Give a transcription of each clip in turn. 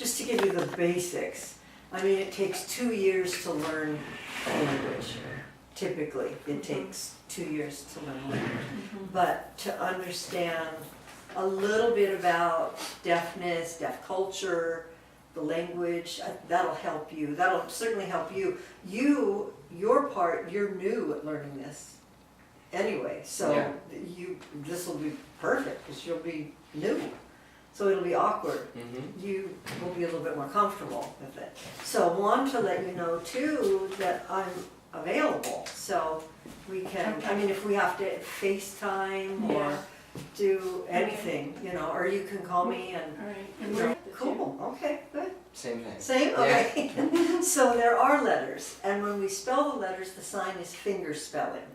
just to give you the basics, I mean, it takes 2 years to learn a language. Typically, it takes 2 years to learn a language. But to understand a little bit about deafness, deaf culture, the language, that'll help you. That'll certainly help you. Your part, you're new at learning this anyway, so this will be perfect because you'll be new. So it'll be awkward. You will be a little bit more comfortable with it. So want to let you know too that I'm available. So we can, I mean, if we have to FaceTime or do anything, you know, or you can call me and, And you know, cool, okay, good. Same thing. Same, okay. So there are letters, and when we spell the letters, the sign is finger spelling.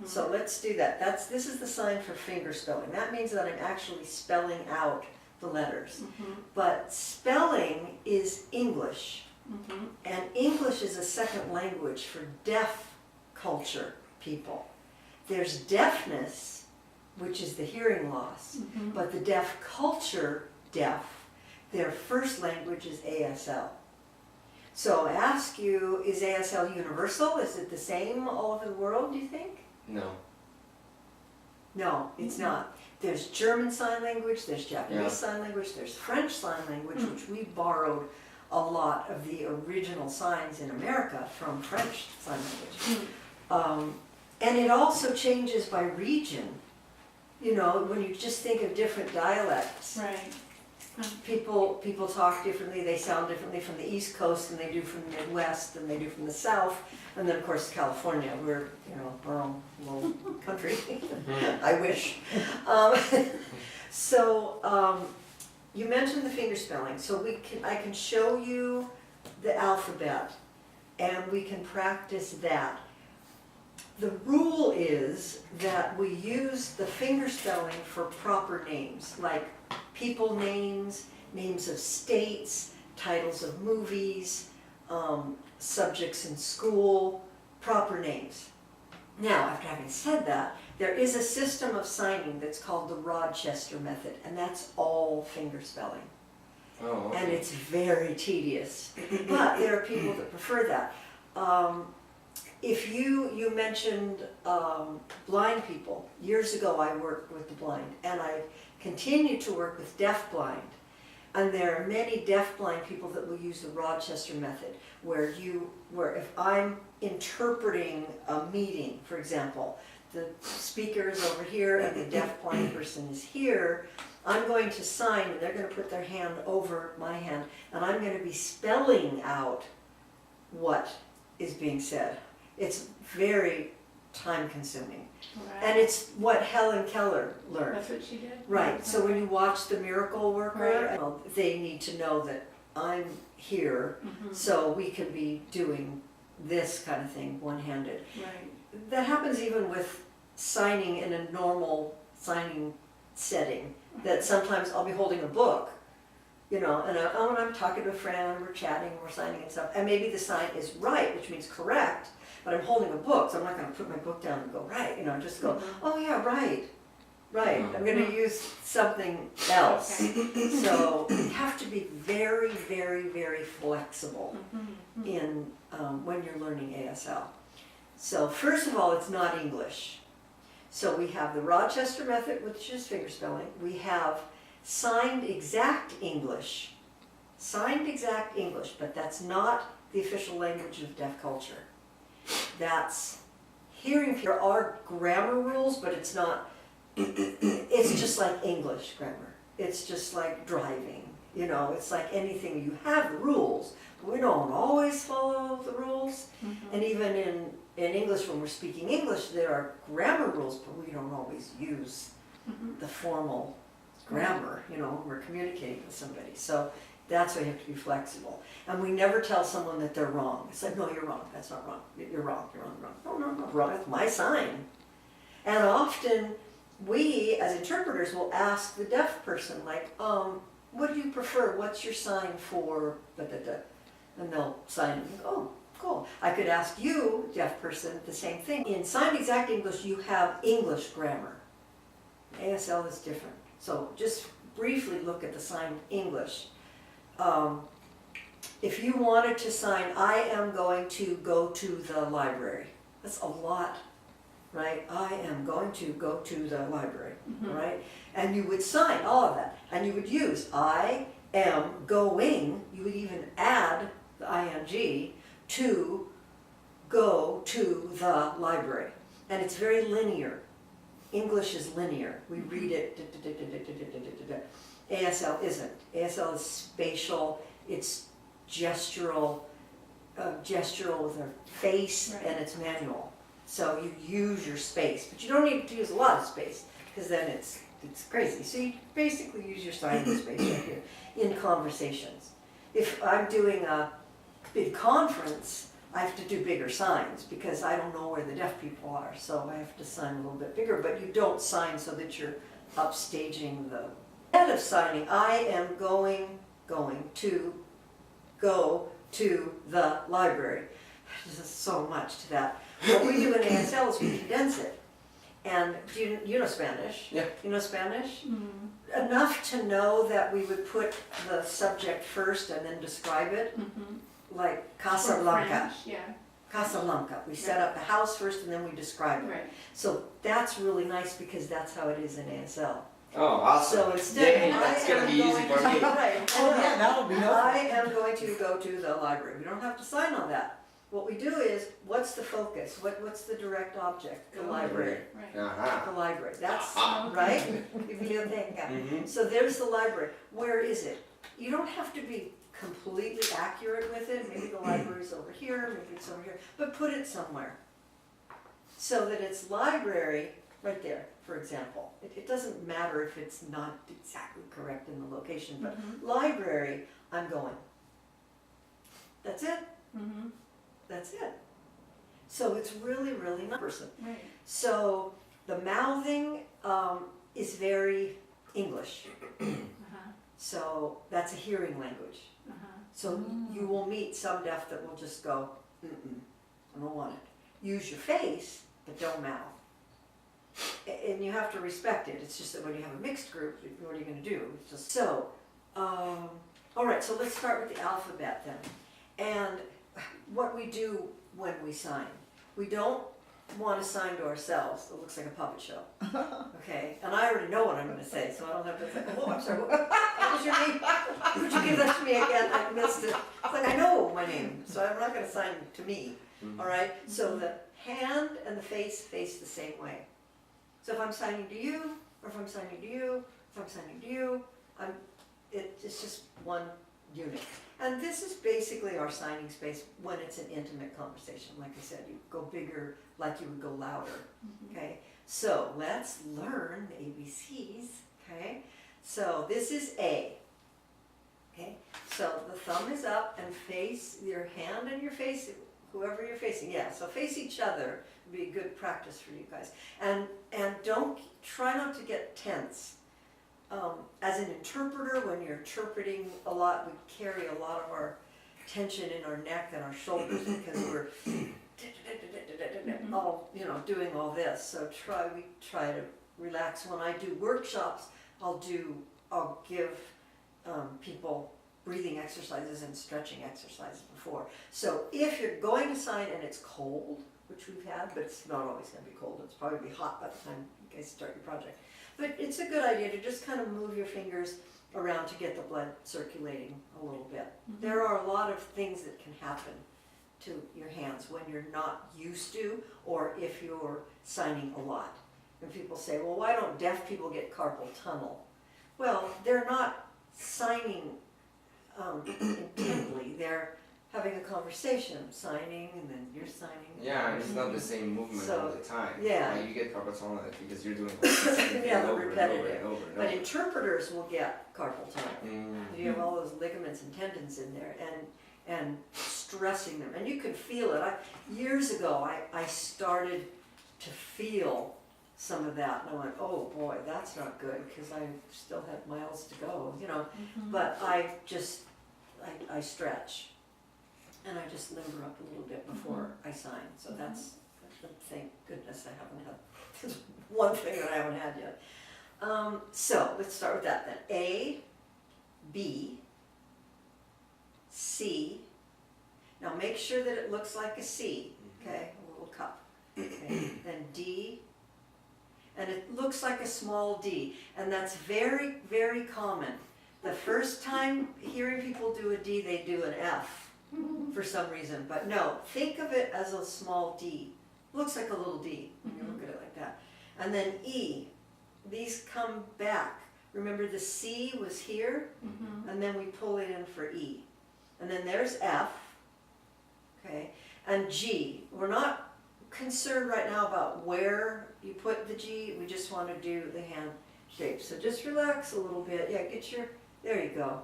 So let's do that. This is the sign for finger spelling. That means that I'm actually spelling out the letters. But spelling is English, and English is a second language for deaf culture people. There's deafness, which is the hearing loss, but the deaf culture, deaf, their first language is ASL. So I ask you, is ASL universal? Is it the same all over the world, do you think? No. No, it's not. There's German Sign Language, there's Japanese Sign Language, there's French Sign Language, which we borrowed a lot of the original signs in America from French Sign Language. And it also changes by region. You know, when you just think of different dialects, people talk differently, they sound differently from the East Coast than they do from the Midwest, than they do from the South, and then of course California, we're, you know, our own little country, I wish. You mentioned the finger spelling, so I can show you the alphabet, and we can practice that. The rule is that we use the finger spelling for proper names, like people names, names of states, titles of movies, subjects in school, proper names. Now, after having said that, there is a system of signing that's called the Rochester method, and that's all finger spelling. Oh, okay. And it's very tedious, but there are people that prefer that. If you mentioned blind people, years ago I worked with the blind, and I continue to work with deaf-blind. And there are many deaf-blind people that will use the Rochester method, where if I'm interpreting a meeting, for example, the speaker is over here and the deaf-blind person is here, I'm going to sign and they're going to put their hand over my hand, and I'm going to be spelling out what is being said. It's very time-consuming. And it's what Helen Keller learned. That's what she did? Right, so when you watch The Miracle Worker, well, they need to know that I'm here, so we can be doing this kind of thing one-handed. Right. That happens even with signing in a normal signing setting, that sometimes I'll be holding a book, you know, and when I'm talking to a friend, we're chatting, we're signing and stuff, and maybe the sign is right, which means correct, but I'm holding a book, so I'm not going to put my book down and go, right, you know, just go, oh yeah, right. I'm going to use something else. So you have to be very, very, very flexible in when you're learning ASL. So first of all, it's not English. So we have the Rochester method, which is finger spelling. We have signed exact English, but that's not the official language of deaf culture. That's hearing. There are grammar rules, but it's not, it's just like English grammar. It's just like driving, you know, it's like anything. You have the rules, but we don't always follow the rules. And even in English, when we're speaking English, there are grammar rules, but we don't always use the formal grammar, you know, when we're communicating with somebody. So that's why you have to be flexible. And we never tell someone that they're wrong. It's like, no, you're wrong. That's not wrong. You're wrong. You're wrong. You're wrong. No, wrong. It's my sign. And often we, as interpreters, will ask the deaf person, like, what do you prefer? What's your sign for? And they'll sign and go, oh, cool. I could ask you, deaf person, the same thing. In signed exact English, you have English grammar. ASL is different. So just briefly look at the signed English. If you wanted to sign, I am going to go to the library. That's a lot, right? I am going to go to the library, right? And you would sign all of that. And you would use I am going, you would even add the ing to go to the library. And it's very linear. English is linear. We read it. ASL isn't. ASL is spatial. It's gestural with a face, and it's manual. So you use your space, but you don't need to use a lot of space because then it's crazy. So you basically use your signing space right here in conversations. If I'm doing a big conference, I have to do bigger signs because I don't know where the deaf people are, so I have to sign a little bit bigger, but you don't sign so that you're upstaging the... Instead of signing, I am going to go to the library. There's so much to that. What we do in ASL is we condense it. And you know Spanish? Yeah. You know Spanish? Enough to know that we would put the subject first and then describe it. Like Casablanca. Yeah. Casablanca. We set up the house first and then we describe it. Right. So that's really nice because that's how it is in ASL. Oh, awesome. So instead, that's gonna be easy for me. Right. Oh yeah, that'll be helpful. I am going to go to the library. We don't have to sign on that. What we do is, what's the focus? What's the direct object? The library. Right. The library. That's Ah. right. Biblioteca. So there's the library. Where is it? You don't have to be completely accurate with it. Maybe the library's over here, maybe it's over here, but put it somewhere. So that it's library right there, for example. It doesn't matter if it's not exactly correct in the location, but library, I'm going. That's it. That's it. So it's really, really not person. Right. So the mouthing is very English. So that's a hearing language. So you will meet some deaf that will just go, I don't want it. Use your face, but don't mouth. And you have to respect it. It's just that when you have a mixed group, what are you going to do? It's just so. All right, so let's start with the alphabet then. And what we do when we sign. We don't want to sign to ourselves. It looks like a puppet show. Okay, and I already know what I'm going to say, so I don't have to say, oh, I'm sorry, what was your name? Could you give that to me again? I missed it. It's like, I know my name, so I'm not going to sign to me. All right, so the hand and the face the same way. So if I'm signing to you, or if I'm signing to you, if I'm signing to you, it's just one unit. And this is basically our signing space when it's an intimate conversation. Like I said, you go bigger, like you would go louder. Okay, so let's learn the ABCs. Okay, so this is A. Okay, so the thumb is up and face your hand and your face, whoever you're facing. Yeah, so face each other would be good practice for you guys. And try not to get tense. As an interpreter, when you're interpreting a lot, we carry a lot of our tension in our neck and our shoulders because we're all, doing all this. So we try to relax. When I do workshops, I'll give people breathing exercises and stretching exercises before. So if you're going to sign and it's cold, which we've had, but it's not always going to be cold. It's probably be hot by the time you guys start your project. But it's a good idea to just kind of move your fingers around to get the blood circulating a little bit. There are a lot of things that can happen to your hands when you're not used to, or if you're signing a lot. And people say, well, why don't deaf people get carpal tunnel? Well, they're not signing intently. They're having a conversation, signing, and then you're signing. Yeah, it's not the same movement all the time. Yeah. You get carpal tunnel because you're doing the same thing Yeah, over and over repetitive. and over and But over. interpreters will get carpal tunnel. You have all those ligaments and tendons in there, and stressing them, and you can feel it. Years ago, I started to feel some of that, and I went, oh boy, that's not good, because I still had miles to go, But I stretch, and I just limber up a little bit before I sign. So that's thank goodness I haven't had. There's one thing that I haven't had yet. So let's start with that then. A, B, C, make sure that it looks like a C, okay, a little cup. Okay. Then D, and it looks like a small d, and that's very, very common. The first time hearing people do a D, they do an F for some reason, but no, think of it as a small d. Looks like a little d when you look at it like that. And then E, these come back. Remember the C was here, and then we pull it in for E. And then there's F, okay, and G. We're not concerned right now about where you put the G, we just want to do the hand shape. So just relax a little bit. Yeah, get your, there you go.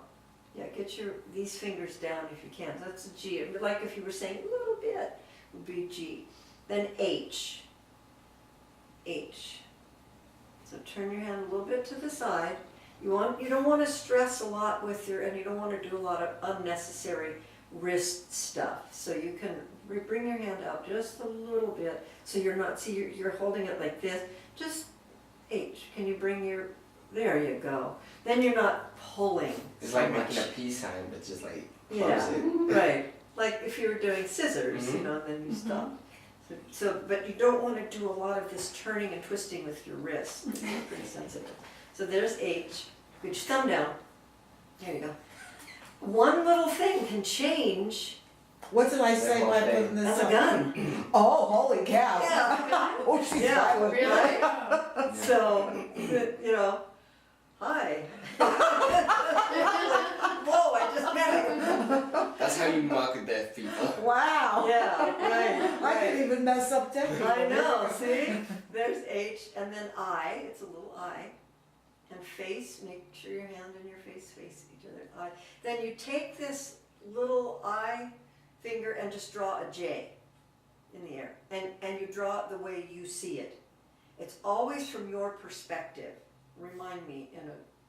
Yeah, get your, these fingers down if you can. That's a G. Like if you were saying a little bit, would be G. Then H. H. So turn your hand a little bit to the side. You don't want to stress a lot with your, and you don't want to do a lot of unnecessary wrist stuff. So you can bring your hand out just a little bit, so you're not, see you're holding it like this, just H. Can you bring your, there you go. Then you're not pulling. It's so like much. making a peace sign, but just like close Yeah, it. right. Like if you were doing scissors, you know, and then you stop. So, but you don't want to do a lot of this turning and twisting with your wrists. It's pretty sensitive. So there's H. Put your thumb down. There you go. One little thing can change. What did I say when I put in this? That's a gun. Oh, holy cow. Yeah. Oh, she's Yeah, violent. really? So, you know, hi. Whoa, I just met him. That's how you mock deaf people. Wow. Yeah, right. I can even mess up deaf people. I know, see? There's H, and then I, it's a little I. And face, make sure your hand and your face face each other. I. Then you take this little I finger and just draw a J in the air. And you draw it the way you see it. It's always from your perspective. Remind me,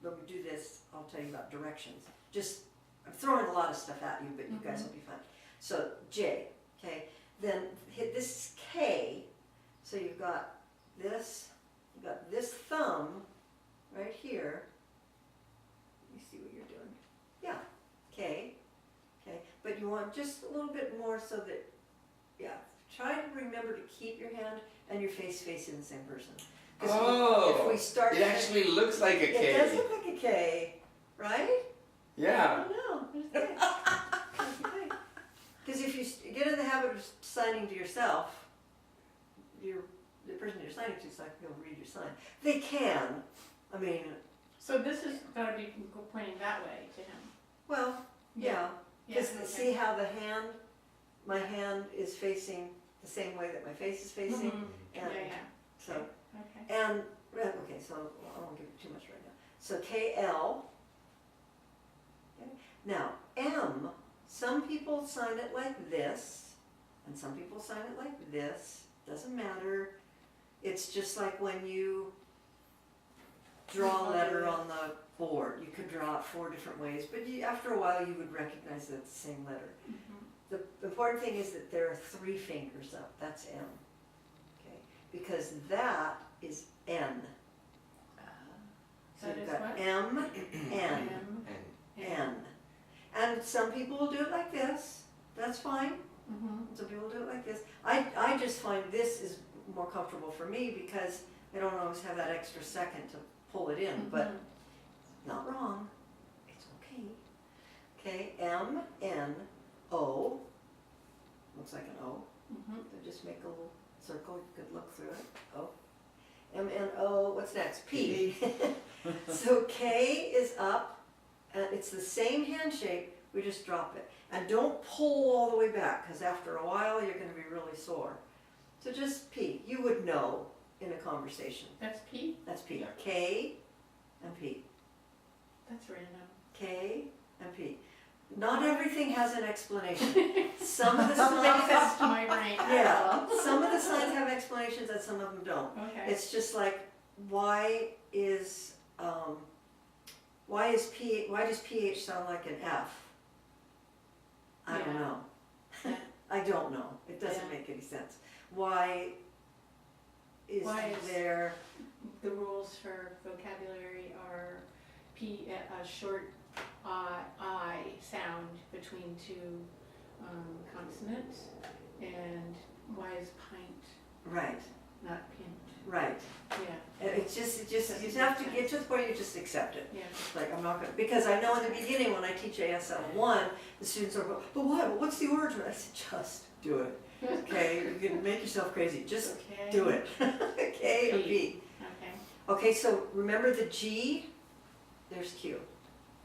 when we do this, I'll tell you about directions. Just, I'm throwing a lot of stuff at you, but you guys will be fine. So J, okay? Then hit this is K. So you've got this thumb right here. Let me see what you're doing. Yeah, K. Okay, but you want just a little bit more so that, yeah, try to remember to keep your hand and your face facing the same person. If we start, it actually looks like a K. It does look like a K, right? Yeah. I know, there's a K. Because if you get in the habit of signing to yourself, the person you're signing to is not going to read your sign. They can. I mean. So this is going to be pointing that way to him. Well, yeah. Because okay. see how my hand is facing the same way that my face is facing? And Yeah. so, Okay. and, okay, so I won't give you too much right now. So KL. Okay. Now, M, some people sign it like this, and some people sign it like this. Doesn't matter. It's just like when you draw a letter on the board. You could draw it 4 different ways, but after a while you would recognize that it's the same letter. The important thing is that there are 3 fingers up. That's M. Okay? Because that is N. So That you've is got what? M, N, M, N. And some people will do it like this. That's fine. Some people do it like this. I just find this is more comfortable for me because I don't always have that extra second to pull it in, but not wrong. It's okay. Okay, M, N, O. Looks like an O. So just make a little circle. You could look through it. O. M, N, O. What's next? P. So K is up. And it's the same handshake. We just drop it. And don't pull all the way back because after a while you're going to be really sore. So just P. You would know in a conversation. That's P? That's P. Yeah. K and P. That's random. K and P. Not everything has an explanation. Some of the Makes signs, sense to my brain. yeah, some of the signs have explanations and some of them don't. Okay. It's just like why does PH sound like an F? I don't Yeah. know. Yeah. I don't know. It doesn't Yeah. make any sense. Why is there? The rules for vocabulary are a short I sound between 2 consonant, and Y is pint, Right, not pint. right. Yeah, And it's just, you just have to get to the point you just accept it. yeah. Like, I'm not gonna, because I know in the beginning when I teach ASL 1, the students are, but what? What's the origin? I said, just do it. Okay, you can make yourself crazy. Just Okay. do it. K or B. Okay. Okay, so remember the G? There's Q.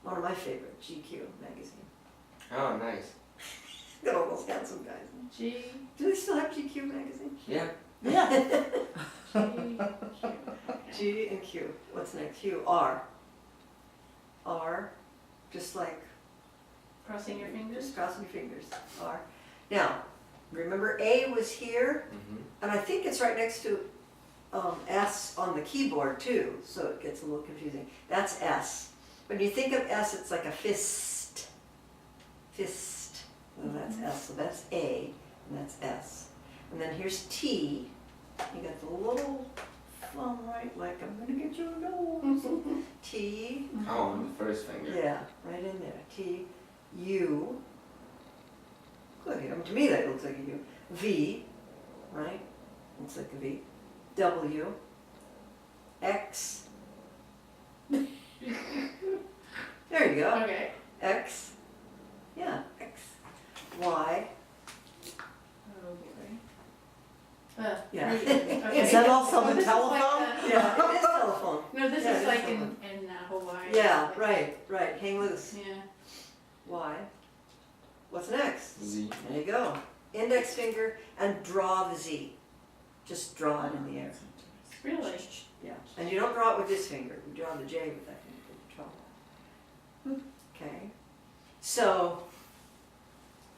One of my favorite, GQ magazine. Oh, nice. Got all those handsome guys. G, Do they still have GQ magazine? Yeah. Yeah. G, Q. Okay. G and Q. What's next? Q. R. R. Just like, Crossing your fingers. just crossing your fingers. R. Now, remember A was here, Mm-hmm. and I think it's right next to S on the keyboard too, so it gets a little confusing. That's S. When you think of S, it's like a fist. Fist. Well, that's S, so that's A, and that's S. And then here's T. You got the little thumb right, like I'm gonna get your nose. T. Oh, on the first finger. Yeah, right in there. T. U. Look, I mean, to me that looks like a U. V. Right? Looks like a V. W. X. There you go. Okay. X. Yeah, X. Y. Oh boy. Yeah. Okay. Is that also Oh, the this is telephone? like the- Yeah, it is telephone. No, this Yeah, is it like telephone. in Hawaii. Yeah, Like- right, right. Hang loose. Yeah. Y. What's next? Z. There you go. Index finger and draw the Z. Just draw it in the air. Really? Yeah. And you don't draw it with this finger. You draw the J with that finger. Draw. Okay. So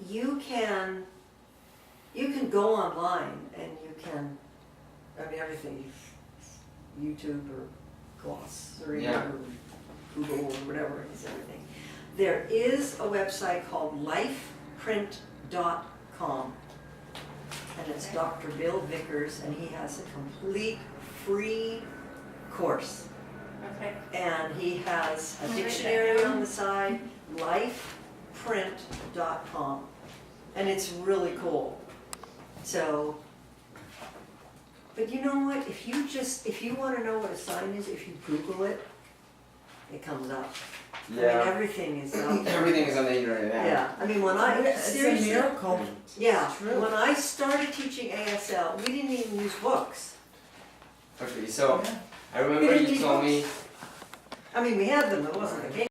you can go online and you can, I mean, everything, YouTube or Glossary Yeah. or Google or whatever, it's everything. There is a website called lifeprint.com, and it's Okay. Dr. Bill Vickers, and he has a complete free course. Okay. And he has a I'll write that dictionary down. on the side, lifeprint.com, and it's really cool. So, but you know what, if you want to know what a sign is, if you Google it, it comes up. I mean, Yeah. everything is out there. Everything is on the internet now. Yeah, I mean, when I, It's a seriously, miracle. yeah, It's true. when I started teaching ASL, we didn't even use books. Okay, so Yeah. I remember you told me I mean, we had them, it wasn't a game.